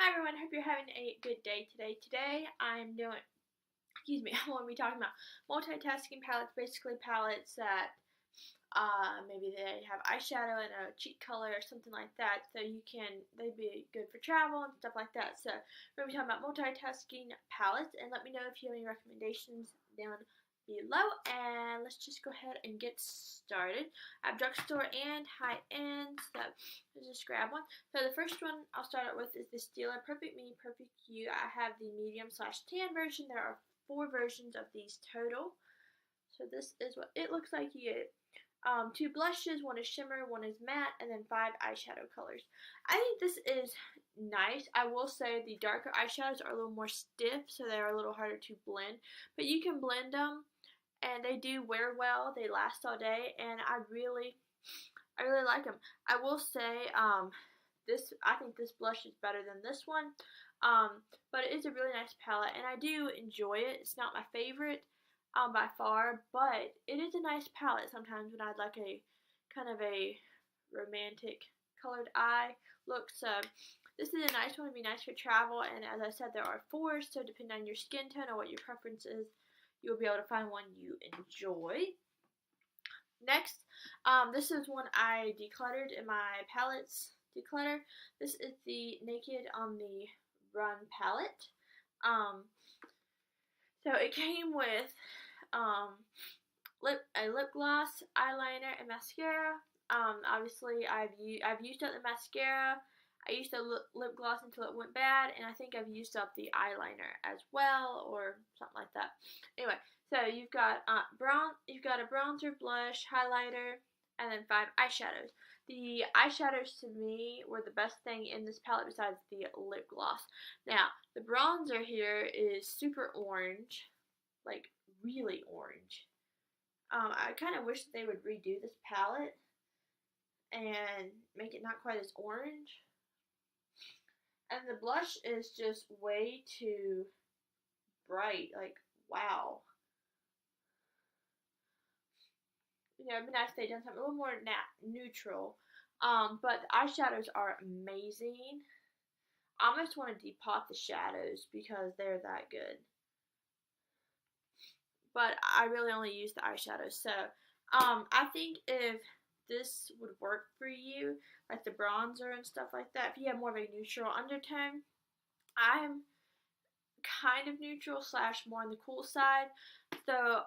Hi everyone, hope you're having a good day today. Today I'm going to be talking about multitasking palettes, basically palettes that maybe they have eyeshadow and a cheek color or something like that, so they'd be good for travel and stuff like that. So we're going to be talking about multitasking palettes, and let me know if you have any recommendations down below, and let's just go ahead and get started. I have drugstore and high-end, so let's just grab one. So the first one I'll start out with is the Stila Perfect Me, Perfect You. I have the medium/tan version. There are 4 versions of these total. So this is what it looks like. You get 2 blushes, 1 is shimmer, 1 is matte, and then 5 eyeshadow colors. I think this is nice. I will say the darker eyeshadows are a little more stiff, so they are a little harder to blend. But you can blend them, and they do wear well. They last all day, and I really like them. I will say, I think this blush is better than this one, but it is a really nice palette, and I do enjoy it. It's not my favorite, by far, but it is a nice palette sometimes when I'd like a kind of a romantic colored eye look. So this is a nice one to be nice for travel, and as I said, there are 4, so depending on your skin tone or what your preference is, you'll be able to find one you enjoy. Next, this is one I decluttered in my palettes declutter. This is the Naked on the Run palette. So it came with a lip gloss, eyeliner, and mascara. Obviously, I've used up the mascara. I used the lip gloss until it went bad, and I think I've used up the eyeliner as well, or something like that. Anyway, so you've got you've got a bronzer, blush, highlighter, and then 5 eyeshadows. The eyeshadows to me were the best thing in this palette besides the lip gloss. Now, the bronzer here is super orange, like really orange. I kind of wish they would redo this palette and make it not quite as orange. And the blush is just way too bright, like, wow. You know, it'd be nice if they'd done something a little more neutral. But the eyeshadows are amazing. I almost want to depot the shadows because they're that good. But I really only use the eyeshadows. So, I think if this would work for you, like the bronzer and stuff like that, if you have more of a neutral undertone, I'm kind of neutral / more on the cool side. So,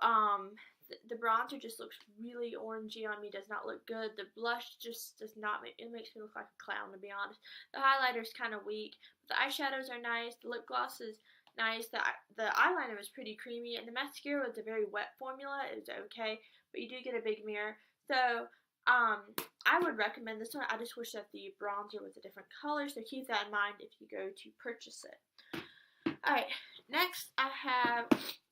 the bronzer just looks really orangey on me, does not look good. The blush just does not it makes me look like a clown, to be honest. The highlighter is kind of weak, but the eyeshadows are nice. The lip gloss is nice. The eyeliner was pretty creamy, and the mascara was a very wet formula. It was okay, but you do get a big mirror. So, I would recommend this one. I just wish that the bronzer was a different color, so keep that in mind if you go to purchase it. Alright, next I have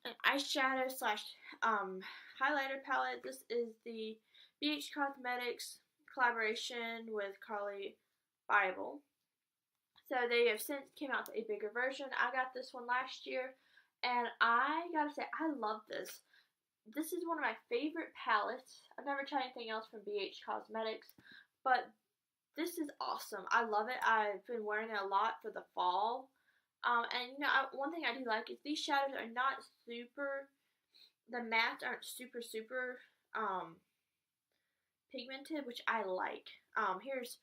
an eyeshadow / highlighter palette. This is the BHCosmetics collaboration with Carli, Bybel. So they have since came out with a bigger version. I got this one last year, and I gotta say, I love this. This is one of my favorite palettes. I've never tried anything else from BHCosmetics, but this is awesome. I love it. I've been wearing it a lot for the fall. And you know, one thing I do like is these shadows are not super, the mattes aren't super pigmented, which I like. Here's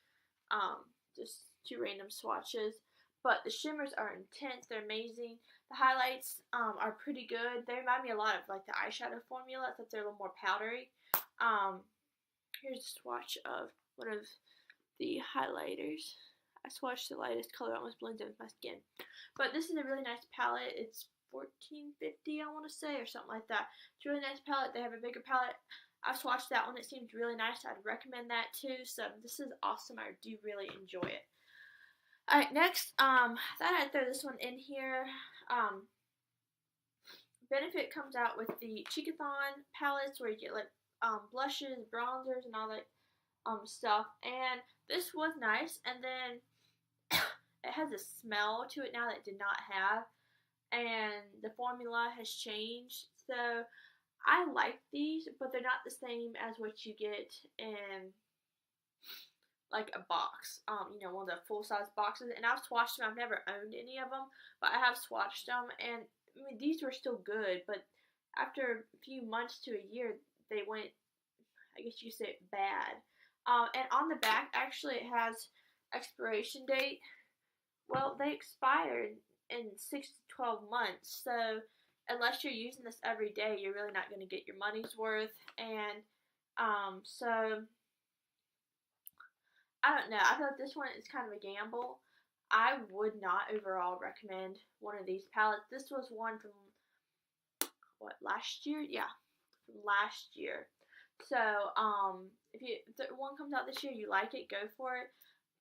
just 2 random swatches, but the shimmers are intense. They're amazing. The highlights are pretty good. They remind me a lot of like the eyeshadow formula, except they're a little more powdery. Here's a swatch of one of the highlighters. I swatched the lightest color, almost blends in with my skin. But this is a really nice palette. It's $14.50, I want to say, or something like that. It's a really nice palette. They have a bigger palette. I've swatched that one. It seems really nice. I'd recommend that too. So this is awesome. I do really enjoy it. Alright, next, thought I'd throw this one in here. Benefit comes out with the Cheekathon palettes where you get like blushes, bronzers, and all that stuff. And this was nice. And then it has a smell to it now that it did not have, and the formula has changed. So I like these, but they're not the same as what you get in like a box, you know, one of the full-size boxes, and I've swatched them. I've never owned any of them, but I have swatched them, and I mean, these were still good, but after a few months to a year, they went, I guess you say, bad. And on the back, actually, it has expiration date. Well, they expired in 6 to 12 months, so unless you're using this every day, you're really not going to get your money's worth. And so I don't know. I feel like this one is kind of a gamble. I would not overall recommend one of these palettes. This was one from what, last year? Yeah, from last year. So if the one comes out this year, you like it, go for it.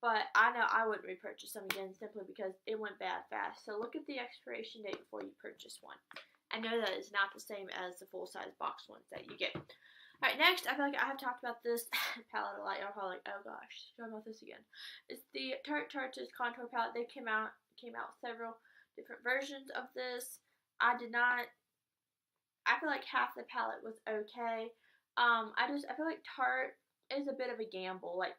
But I know I wouldn't repurchase them again simply because it went bad fast. So look at the expiration date before you purchase one. I know that is not the same as the full-size box ones that you get. Alright, next, I feel like I have talked about this palette a lot. Y'all probably like, oh gosh, talking about this again. It's the Tarteist contour palette. They came out several different versions of this. I feel like half the palette was okay. I feel like Tarte is a bit of a gamble. Like,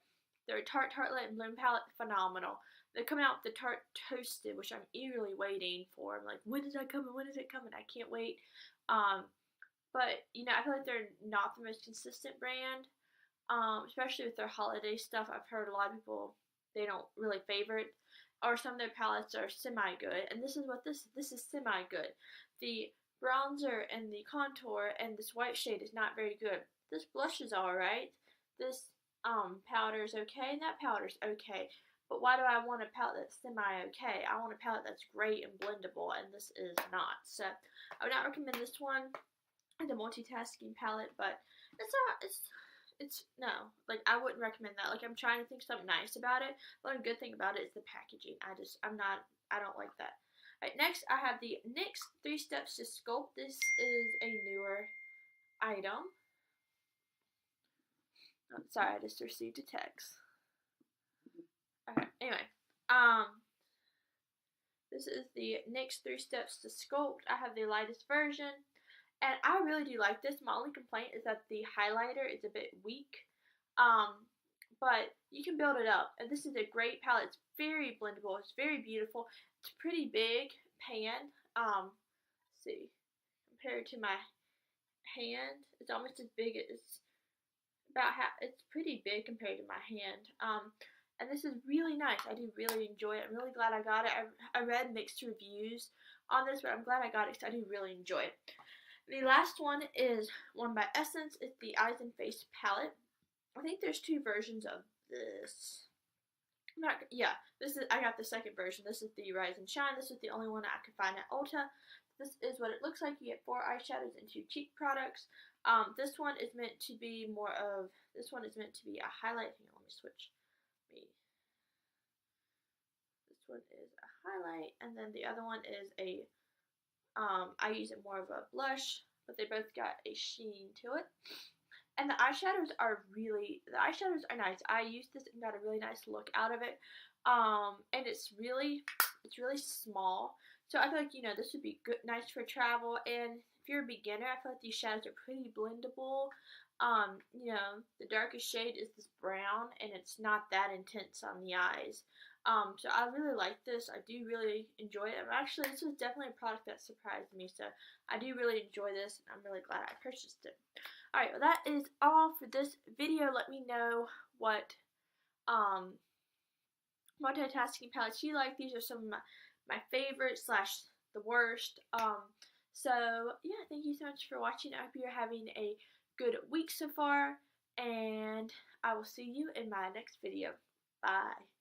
their Tarte Tartelette and Bloom palette, phenomenal. They're coming out with the Tarte Toasted, which I'm eagerly waiting for. I'm like, when is that coming? When is it coming? I can't wait. But, you know, I feel like they're not the most consistent brand, especially with their holiday stuff. I've heard a lot of people, they don't really favor it, or some of their palettes are semi-good, and this is what this is semi-good. The bronzer and the contour and this white shade is not very good. This blush is alright. This powder is okay, and that powder is okay. But why do I want a palette that's semi-okay? I want a palette that's great and blendable, and this is not. So I would not recommend this one. The Multitasking palette, but it's no, like, I wouldn't recommend that. Like, I'm trying to think something nice about it. The only good thing about it is the packaging. I don't like that. Alright, next I have the NYX 3 Steps to Sculpt. This is a newer item. Oh, sorry, I just received a text. Okay, anyway, this is the NYX 3 Steps to Sculpt. I have the lightest version. And I really do like this. My only complaint is that the highlighter is a bit weak. But you can build it up. And this is a great palette. It's very blendable. It's very beautiful. It's pretty big pan. Let's see. Compared to my hand, it's almost as big as about half. It's pretty big compared to my hand. And this is really nice. I do really enjoy it. I'm really glad I got it. I read mixed reviews on this, but I'm glad I got it because I do really enjoy it. The last one is one by Essence. It's the Eyes and Face palette. I think there's 2 versions of this. I got the second version. This is the Rise and Shine. This is the only one I could find at Ulta. This is what it looks like. You get 4 eyeshadows and 2 cheek products. This one is meant to be a highlight. Hang on, let me switch. This one is a highlight, and then the other one is a I use it more of a blush, but they both got a sheen to it. And the eyeshadows are nice. I used this and got a really nice look out of it. And it's really small. So I feel like, you know, this would be good, nice for travel. And if you're a beginner, I feel like these shadows are pretty blendable. You know, the darkest shade is this brown, and it's not that intense on the eyes. So I really like this. I do really enjoy it. Actually, this was definitely a product that surprised me. So I do really enjoy this, and I'm really glad I purchased it. Alright, well, that is all for this video. Let me know what multitasking palettes you like. These are some of my favorites / the worst. So yeah, thank you so much for watching. I hope you're having a good week so far, and I will see you in my next video. Bye.